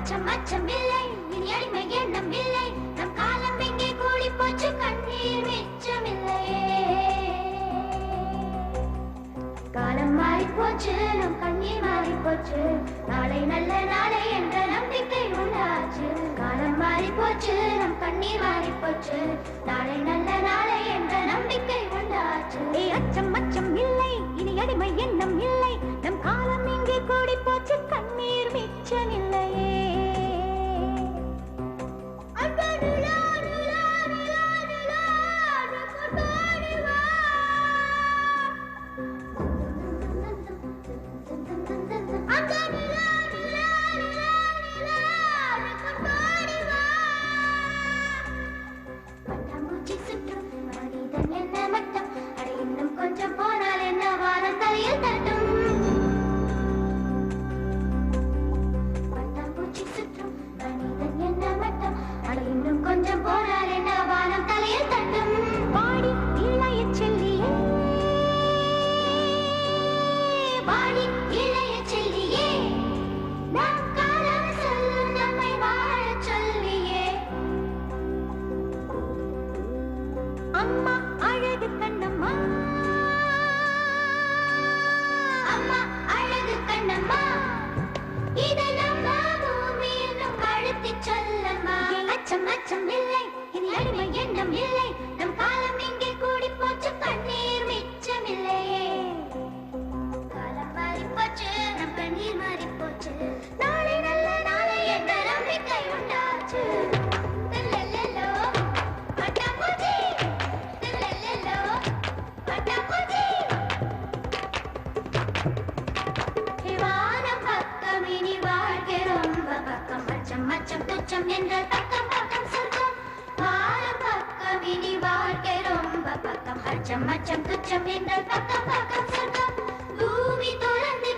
அச்சம் அச்சம் இல்லை இனி அடிமை எண்ணம் இல்லை நம் காலம் எங்கே கூடி போச்சு கண்ணீர் மிச்சமில்லையே காலம் மாறி போச்சு நம் கண்ணீர் மாறி போச்சு நாளை நல்ல நாளை என்ற நம்பிக்கை உண்டாச்சு காலம் மாறி போச்சு நம் கண்ணீர் மாறி போச்சு நாளை நல்ல நாளை என்ற நம்பிக்கை உண்டாச்சு அச்சம் அச்சம் இல்லை இனி அடிமை எண்ணம் இல்லை நம் காலம் எங்கே கூடி போச்சு கண்ணீர் மிச்சமில்லையே அம்மா அழகு கண்ணம்மா அம்மா அழகு கண்ணம்மா இதை நம்ம பூமியில் நம் கழுத்தி சொல்லம்மா அச்சம் அச்சம் இல்லை இனி அடிமை எண்ணம் இல்லை நம் காலம் எங்கே கூடி போச்சு கண்ணீர் மிச்சமில்லையே காலம் மாறி போச்சு நம் கண்ணீர் மாறி போச்சு நாளை நல்ல நாளை என்ற நம்பிக்கை உண்டாச்சு மச்சம் துச்சம் என்ற பக்கம் பக்கம் சொர்க்கம் வாரம் பக்கம் இனி வாழ்க்கை ரொம்ப பக்கம் அச்சம் மச்சம் துச்சம் என்ற பக்கம் பக்கம் சொர்க்கம் பூமி தொடர்ந்து